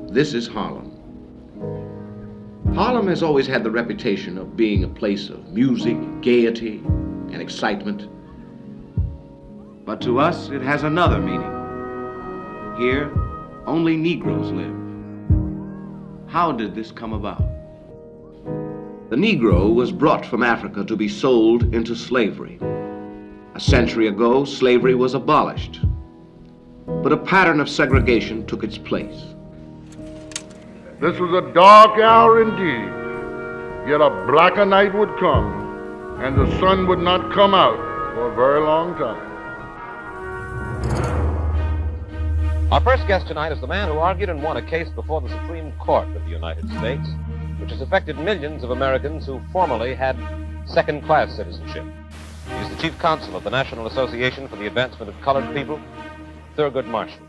This is Harlem. Harlem has always had the reputation of being a place of music, gaiety, and excitement. But to us, it has another meaning. Here, only Negroes live. How did this come about? The Negro was brought from Africa to be sold into slavery. A century ago, slavery was abolished, but a pattern of segregation took its place. This was a dark hour indeed, yet a blacker night would come, and the sun would not come out for a very long time. Our first guest tonight is the man who argued and won a case before the Supreme Court of the United States, which has affected millions of Americans who formerly had second-class citizenship. He's the chief counsel of the National Association for the Advancement of Colored People, Thurgood Marshall.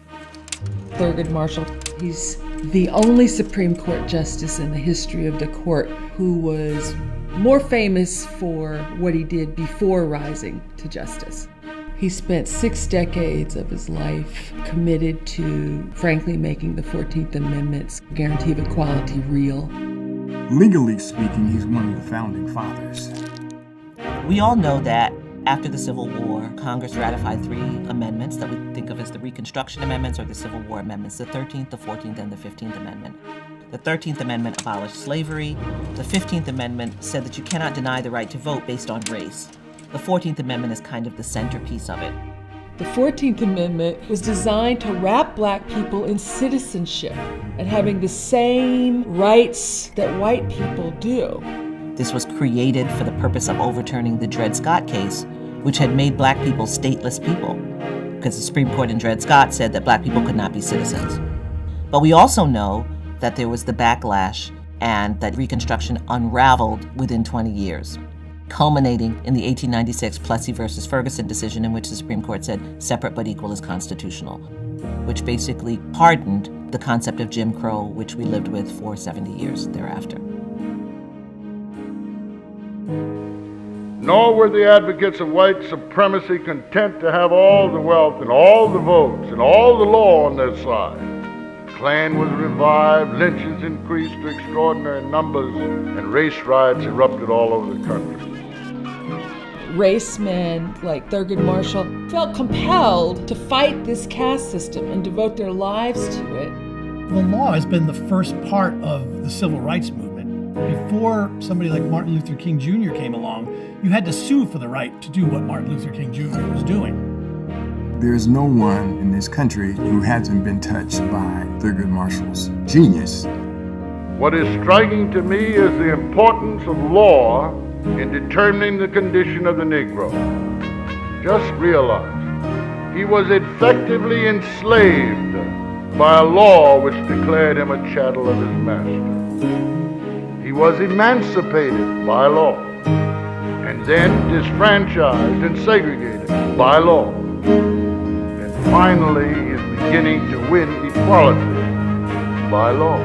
Thurgood Marshall, he's the only Supreme Court justice in the history of the court who was more famous for what he did before rising to justice. He spent 6 decades of his life committed to, frankly, making the 14th Amendment's guarantee of equality real. Legally speaking, he's one of the founding fathers. We all know that after the Civil War, Congress ratified 3 amendments that we think of as the Reconstruction Amendments or the Civil War Amendments, the 13th, the 14th, and the 15th Amendment. The 13th Amendment abolished slavery. The 15th Amendment said that you cannot deny the right to vote based on race. The 14th Amendment is kind of the centerpiece of it. The 14th Amendment was designed to wrap black people in citizenship and having the same rights that white people do. This was created for the purpose of overturning the Dred Scott case, which had made black people stateless people, because the Supreme Court in Dred Scott said that black people could not be citizens. But we also know that there was the backlash and that Reconstruction unraveled within 20 years, culminating in the 1896 Plessy versus Ferguson decision in which the Supreme Court said separate but equal is constitutional, which basically pardoned the concept of Jim Crow, which we lived with for 70 years thereafter. Nor were the advocates of white supremacy content to have all the wealth and all the votes and all the law on their side. The Klan was revived, lynchings increased to extraordinary numbers, and race riots erupted all over the country. Racemen like Thurgood Marshall felt compelled to fight this caste system and devote their lives to it. The law has been the first part of the civil rights movement. Before somebody like Martin Luther King Jr. came along, you had to sue for the right to do what Martin Luther King Jr. was doing. There's no one in this country who hasn't been touched by Thurgood Marshall's genius. What is striking to me is the importance of law in determining the condition of the Negro. Just realize, he was effectively enslaved by a law which declared him a chattel of his master. He was emancipated by law, and then disfranchised and segregated by law. And finally, he is beginning to win equality by law.